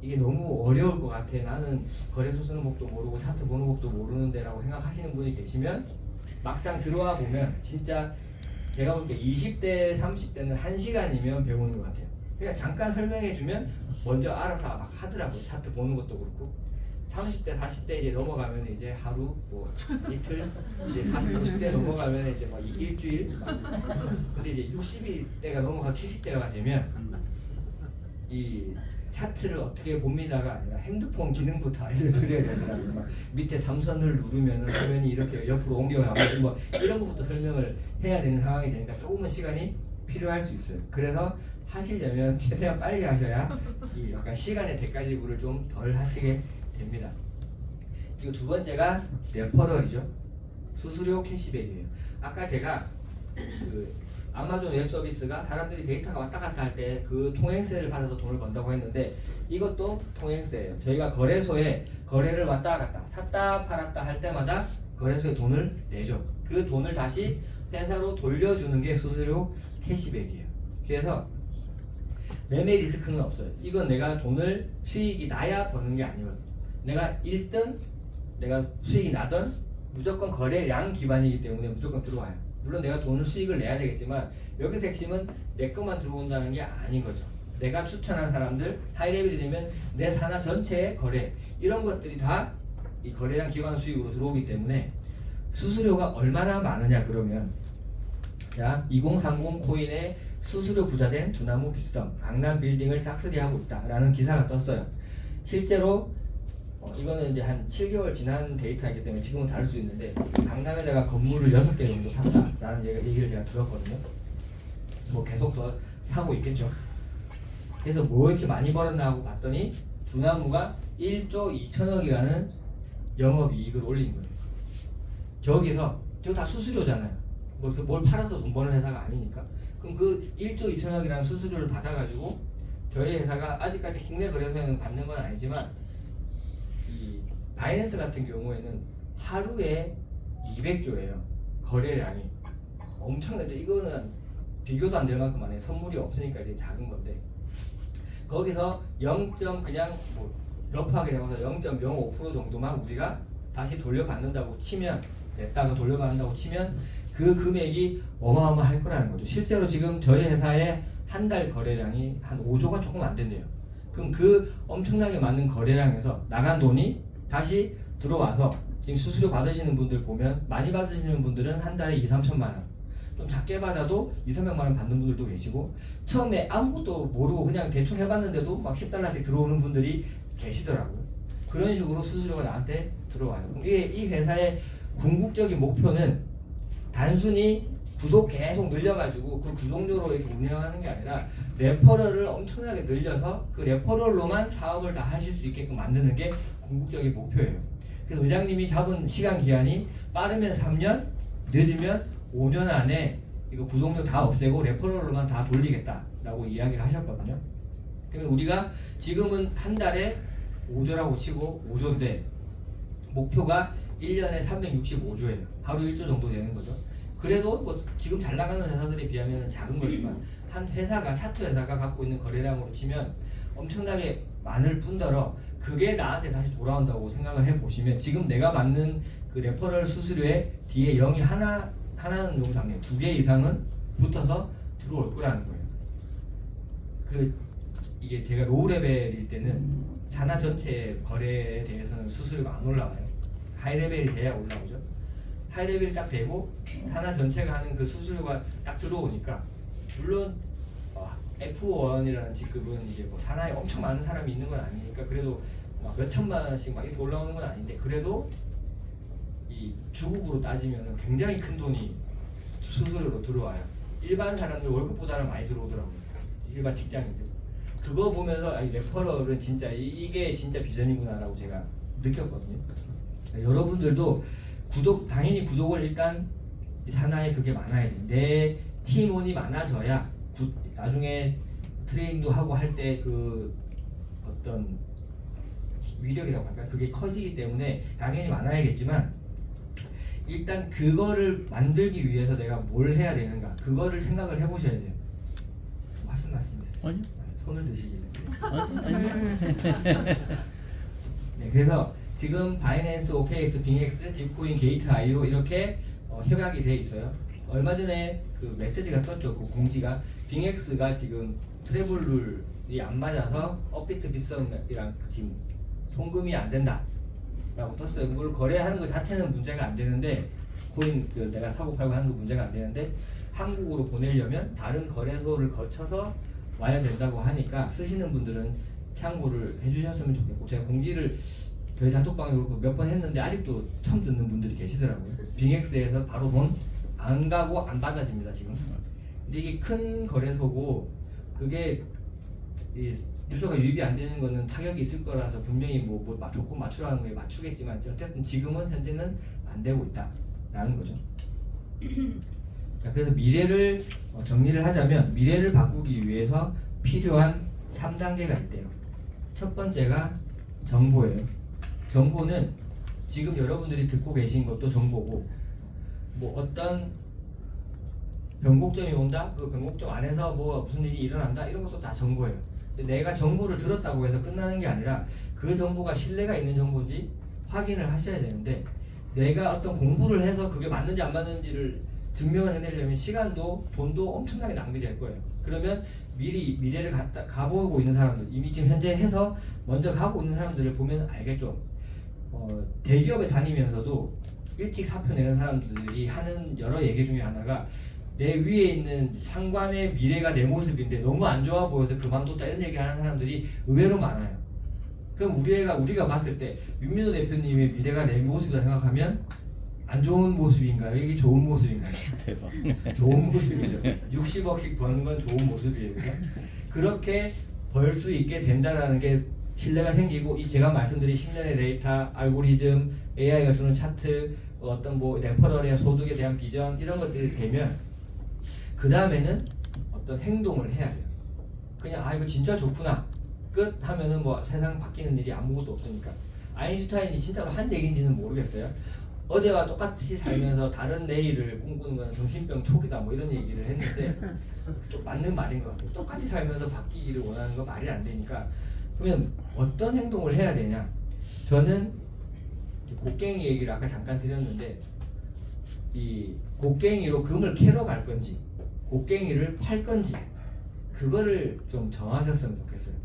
이게 너무 어려울 것 같아, 나는 거래소 쓰는 법도 모르고 차트 보는 법도 모르는데 라고 생각하시는 분이 계시면 막상 들어와 보면 진짜 제가 볼 때 20대 30대는 1시간이면 배우는 것 같아요. 그냥 잠깐 설명해 주면 먼저 알아서 막 하더라고요. 차트 보는 것도 그렇고. 30대 40대 이제 넘어가면 이제 하루 뭐 이틀, 이제 40, 50대 넘어가면 이제 막 일주일, 근데 이제 60대가 넘어가 70대가 되면 이 차트를 어떻게 봅니다가 아니라 핸드폰 기능부터 알려드려야 되더라고요. 막 밑에 삼선을 누르면 화면이 이렇게 옆으로 옮겨가고 뭐 이런 것부터 설명을 해야 되는 상황이 되니까 조금은 시간이 필요할 수 있어요. 그래서 하시려면 최대한 빨리 하셔야 이 약간 시간의 대가지구를 좀 덜 하시게 됩니다. 그리고 두 번째가 레퍼럴이죠. 수수료 캐시백이에요. 아까 제가 그 아마존 웹 서비스가 사람들이 데이터가 왔다 갔다 할 때 그 통행세를 받아서 돈을 번다고 했는데 이것도 통행세예요. 저희가 거래소에 거래를 왔다 갔다 샀다 팔았다 할 때마다 거래소에 돈을 내죠. 그 돈을 다시 회사로 돌려주는 게 수수료 캐시백이에요. 그래서 매매 리스크는 없어요. 이건 내가 돈을 수익이 나야 버는 게 아니거든요. 내가 1등 내가 수익이 나던 무조건 거래량 기반이기 때문에 무조건 들어와요. 물론 내가 돈을 수익을 내야 되겠지만 여기서 핵심은 내 것만 들어온다는 게 아닌 거죠. 내가 추천한 사람들 하이레벨이 되면 내 산하 전체의 거래 이런 것들이 다 이 거래량 기반 수익으로 들어오기 때문에 수수료가 얼마나 많으냐 그러면 자 2030 코인의 수수료 부자된 두나무 빗성 강남 빌딩을 싹쓸이하고 있다라는 기사가 떴어요. 실제로 이거는 이제 한 7개월 지난 데이터이기 때문에 지금은 다를 수 있는데 강남에다가 건물을 6개 정도 샀다라는 얘기를 제가 들었거든요. 뭐 계속 더 사고 있겠죠. 그래서 뭐 이렇게 많이 벌었나 하고 봤더니 두나무가 1조 2천억이라는 영업이익을 올린 거예요. 저기서 저거 다 수수료잖아요. 뭘 팔아서 돈 버는 회사가 아니니까. 그럼 그 1조 2천억이라는 수수료를 받아가지고 저희 회사가 아직까지 국내 거래소에는 받는 건 아니지만 이 바이낸스 같은 경우에는 하루에 200조예요. 거래량이 엄청나죠. 이거는 비교도 안 될 만큼 안에 선물이 없으니까 이제 작은 건데 거기서 0. 그냥 뭐 러프하게 잡아서 0.05% 정도만 우리가 다시 돌려받는다고 치면 냈다가 돌려받는다고 치면 그 금액이 어마어마할 거라는 거죠. 실제로 지금 저희 회사의 한 달 거래량이 한 5조가 조금 안 된대요. 그럼 그 엄청나게 많은 거래량에서 나간 돈이 다시 들어와서 지금 수수료 받으시는 분들 보면 많이 받으시는 분들은 한 달에 2, 3천만 원, 좀 작게 받아도 2, 300만 원 받는 분들도 계시고 처음에 아무것도 모르고 그냥 대충 해봤는데도 막 10달러씩 들어오는 분들이 계시더라고요. 그런 식으로 수수료가 나한테 들어와요. 그럼 이 회사의 궁극적인 목표는 단순히 구독 계속 늘려가지고 그 구독료로 이렇게 운영하는 게 아니라 레퍼럴을 엄청나게 늘려서 그 레퍼럴로만 사업을 다 하실 수 있게끔 만드는 게 궁극적인 목표예요. 그래서 의장님이 잡은 시간 기한이 빠르면 3년, 늦으면 5년 안에 이거 구독료 다 없애고 레퍼럴로만 다 돌리겠다라고 이야기를 하셨거든요. 그러면 우리가 지금은 한 달에 5조라고 치고 5조인데 목표가 1년에 365조예요. 하루 1조 정도 되는 거죠. 그래도 뭐 지금 잘 나가는 회사들에 비하면 작은 거지만 한 회사가 차트 회사가 갖고 있는 거래량으로 치면 엄청나게 많을 뿐더러 그게 나한테 다시 돌아온다고 생각을 해보시면 지금 내가 받는 그 레퍼럴 수수료에 뒤에 0이 하나는 너무 작네요. 2개 이상은 붙어서 들어올 거라는 거예요. 이게 제가 로우 레벨일 때는 산하 전체 거래에 대해서는 수수료가 안 올라와요. 하이 레벨이 돼야 올라오죠. 하이 레벨이 딱 되고 산하 전체가 하는 그 수수료가 딱 들어오니까 물론 F1이라는 직급은 이제 뭐 산하에 엄청 많은 사람이 있는 건 아니니까 그래도 막 몇 천만 원씩 막 이렇게 올라오는 건 아닌데 그래도 이 주국으로 따지면 굉장히 큰 돈이 수수료로 들어와요. 일반 사람들 월급보다는 많이 들어오더라고요. 일반 직장인들. 그거 보면서 이 레퍼럴은 진짜 이게 진짜 비전이구나라고 제가 느꼈거든요. 여러분들도 당연히 구독을 일단 산하에 그게 많아야 돼. 내 팀원이 많아져야 나중에 트레이닝도 하고 할 때 그 어떤 위력이라고 할까 그게 커지기 때문에 당연히 많아야겠지만 일단 그거를 만들기 위해서 내가 뭘 해야 되는가 그거를 생각을 해보셔야 돼요. 뭐 하신 말씀이세요? 아니. 손을 드시길래. 아니. 네, 그래서 지금 바이낸스, OKX, 빙엑스, 딥코인, 게이트.io 이렇게 협약이 돼 있어요. 얼마 전에 그 메시지가 떴죠. 그 공지가 빙엑스가 지금 트래블 룰이 안 맞아서 업비트 비썸이랑 지금 송금이 안 된다 라고 떴어요. 그걸 거래하는 것 자체는 문제가 안 되는데 코인 내가 사고 팔고 하는 거 문제가 안 되는데 한국으로 보내려면 다른 거래소를 거쳐서 와야 된다고 하니까 쓰시는 분들은 참고를 해주셨으면 좋겠고 제가 공지를 저희 단톡방에 몇 번 했는데 아직도 처음 듣는 분들이 계시더라고요. 빙엑스에서 바로 돈 안 가고 안 받아집니다 지금. 근데 이게 큰 거래소고 그게 유저가 유입이 안 되는 거는 타격이 있을 거라서 분명히 뭐 조건 맞추라는 거에 맞추겠지만 어쨌든 지금은 현재는 안 되고 있다라는 거죠. 자, 그래서 미래를 정리를 하자면 미래를 바꾸기 위해서 필요한 3단계가 있대요. 첫 번째가 정보예요. 정보는 지금 여러분들이 듣고 계신 것도 정보고 뭐 어떤 변곡점이 온다? 그 변곡점 안에서 뭐 무슨 일이 일어난다? 이런 것도 다 정보예요. 근데 내가 정보를 들었다고 해서 끝나는 게 아니라 그 정보가 신뢰가 있는 정보인지 확인을 하셔야 되는데 내가 어떤 공부를 해서 그게 맞는지 안 맞는지를 증명을 해내려면 시간도 돈도 엄청나게 낭비될 거예요. 그러면 미리 미래를 가보고 있는 사람들 이미 지금 현재 해서 먼저 가고 있는 사람들을 보면 알겠죠. 대기업에 다니면서도 일찍 사표 내는 사람들이 하는 여러 얘기 중에 하나가 내 위에 있는 상관의 미래가 내 모습인데 너무 안 좋아 보여서 그만뒀다 이런 얘기 하는 사람들이 의외로 많아요. 그럼 우리가 봤을 때 윤민호 대표님의 미래가 내 모습이라 생각하면 안 좋은 모습인가요? 이게 좋은 모습인가요? 대박. 좋은 모습이죠. 60억씩 버는 건 좋은 모습이에요. 그죠? 그렇게 벌 수 있게 된다라는 게 신뢰가 생기고 이 제가 말씀드린 10년의 데이터, 알고리즘, AI가 주는 차트, 어떤 뭐 레퍼럴의 소득에 대한 비전 이런 것들이 되면 그 다음에는 어떤 행동을 해야 돼요. 그냥 이거 진짜 좋구나 끝 하면은 뭐 세상 바뀌는 일이 아무것도 없으니까. 아인슈타인이 진짜로 한 얘기인지는 모르겠어요. 어제와 똑같이 살면서 다른 내일을 꿈꾸는 건 정신병 초기다 뭐 이런 얘기를 했는데 또 맞는 말인 것 같아요. 똑같이 살면서 바뀌기를 원하는 거 말이 안 되니까 그러면 어떤 행동을 해야 되냐. 저는 곡괭이 얘기를 아까 잠깐 드렸는데 이 곡괭이로 금을 캐러 갈 건지 곡괭이를 팔 건지 그거를 좀 정하셨으면 좋겠어요.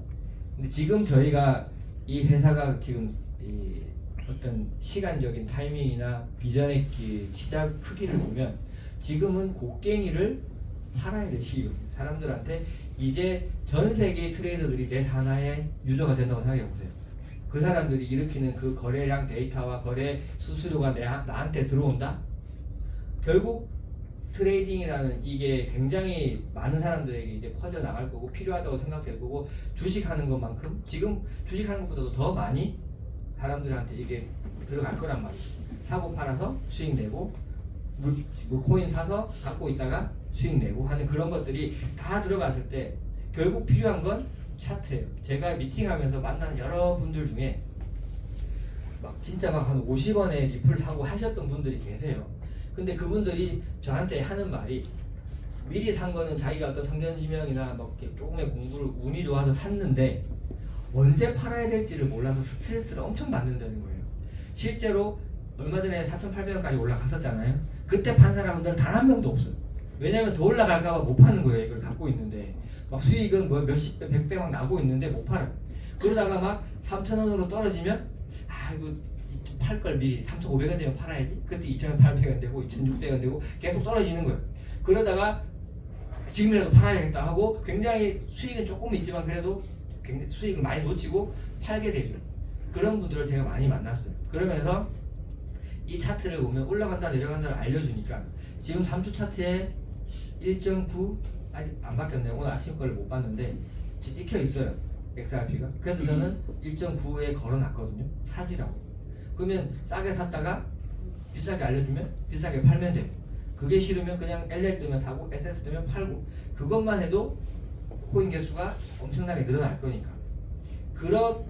근데 지금 저희가 이 회사가 지금 이 어떤 시간적인 타이밍이나 비전의 시작 크기를 보면 지금은 곡괭이를 팔아야 될 시기거든요. 사람들한테 이제 전 세계의 트레이더들이 내 산하의 유저가 된다고 생각해 보세요. 그 사람들이 일으키는 그 거래량 데이터와 거래 수수료가 나한테 들어온다? 결국 트레이딩이라는 이게 굉장히 많은 사람들에게 이제 퍼져 나갈 거고 필요하다고 생각될 거고 주식하는 것만큼 지금 주식하는 것보다도 더 많이 사람들한테 이게 들어갈 거란 말이죠. 사고 팔아서 수익 내고 코인 사서 갖고 있다가 수익 내고 하는 그런 것들이 다 들어갔을 때 결국 필요한 건 차트예요. 제가 미팅하면서 만나는 여러분들 중에 막 진짜 막 한 50원에 리플 사고 하셨던 분들이 계세요. 근데 그분들이 저한테 하는 말이 미리 산 거는 자기가 어떤 성견지명이나 뭐 이렇게 조금의 공부를 운이 좋아서 샀는데 언제 팔아야 될지를 몰라서 스트레스를 엄청 받는다는 거예요. 실제로 얼마 전에 4,800원까지 올라갔었잖아요. 그때 판 사람들은 단 한 명도 없어요. 왜냐면 더 올라갈까봐 못 파는 거예요. 이걸 갖고 있는데 막 수익은 뭐 몇십 배, 100배 막 나고 있는데 못 팔아요. 그러다가 막 3,000원으로 떨어지면 아 이거 팔 걸 미리 3,500원 되면 팔아야지. 그때 2,800원 되고 2,600원 되고 계속 떨어지는 거예요. 그러다가 지금이라도 팔아야겠다 하고 굉장히 수익은 조금 있지만 그래도 굉장히 수익을 많이 놓치고 팔게 되죠. 그런 분들을 제가 많이 만났어요. 그러면서 이 차트를 보면 올라간다 내려간다를 알려주니까 지금 3주 차트에 1.9 아직 안 바뀌었네요. 오늘 아침 거를 못 봤는데 찍혀 있어요. XRP가. 그래서 저는 1.9에 걸어놨거든요. 사지라고. 그러면 싸게 샀다가 비싸게 알려주면 비싸게 팔면 되고 그게 싫으면 그냥 LL 뜨면 사고 SS 뜨면 팔고 그것만 해도 코인 개수가 엄청나게 늘어날 거니까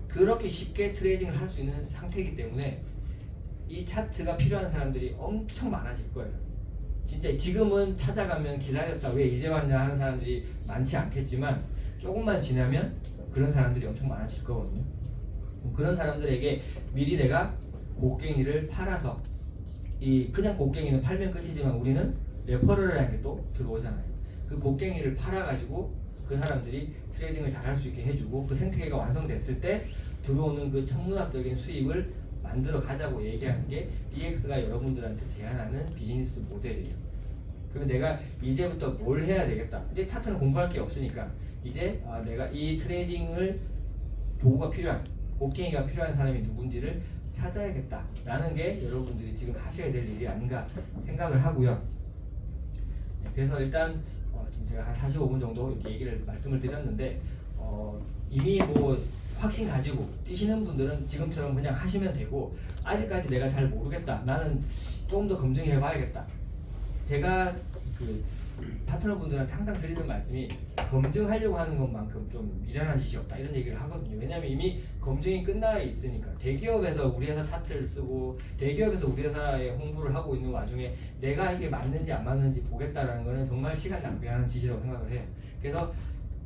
그렇게 쉽게 트레이딩을 할 수 있는 상태이기 때문에 이 차트가 필요한 사람들이 엄청 많아질 거예요. 진짜 지금은 찾아가면 기다렸다 왜 이제 왔냐 하는 사람들이 많지 않겠지만 조금만 지나면 그런 사람들이 엄청 많아질 거거든요. 그런 사람들에게 미리 내가 곡괭이를 팔아서 이 그냥 곡괭이는 팔면 끝이지만 우리는 레퍼럴이라는 게 또 들어오잖아요. 그 곡괭이를 팔아가지고 그 사람들이 트레이딩을 잘할 수 있게 해주고 그 생태계가 완성됐을 때 들어오는 그 천문학적인 수익을 만들어 가자고 얘기하는 게 DX가 여러분들한테 제안하는 비즈니스 모델이에요. 그러면 내가 이제부터 뭘 해야 되겠다. 이제 차트는 공부할 게 없으니까 이제 내가 이 트레이딩을 도구가 필요한 곡괭이가 필요한 사람이 누군지를 찾아야겠다라는 게 여러분들이 지금 하셔야 될 일이 아닌가 생각을 하고요. 그래서 일단 지금 제가 한 45분 정도 이렇게 얘기를 말씀을 드렸는데 이미 뭐 확신 가지고 뛰시는 분들은 지금처럼 그냥 하시면 되고 아직까지 내가 잘 모르겠다. 나는 조금 더 검증해 봐야겠다. 제가 그 파트너분들한테 항상 드리는 말씀이 검증하려고 하는 것만큼 좀 미련한 짓이 없다 이런 얘기를 하거든요. 왜냐하면 이미 검증이 끝나 있으니까 대기업에서 우리 회사 차트를 쓰고 대기업에서 우리 회사에 홍보를 하고 있는 와중에 내가 이게 맞는지 안 맞는지 보겠다라는 거는 정말 시간 낭비하는 짓이라고 생각을 해요. 그래서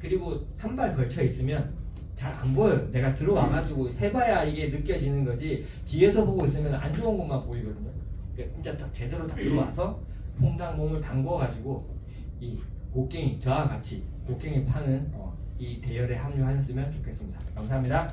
그리고 한 발 걸쳐 있으면 잘 안 보여요. 내가 들어와가지고 해봐야 이게 느껴지는 거지 뒤에서 보고 있으면 안 좋은 것만 보이거든요. 그러니까 진짜 딱 제대로 딱 들어와서 퐁당 몸을 담궈가지고 이 곡괭이 저와 같이 곡괭이 파는 이 대열에 합류하셨으면 좋겠습니다. 감사합니다.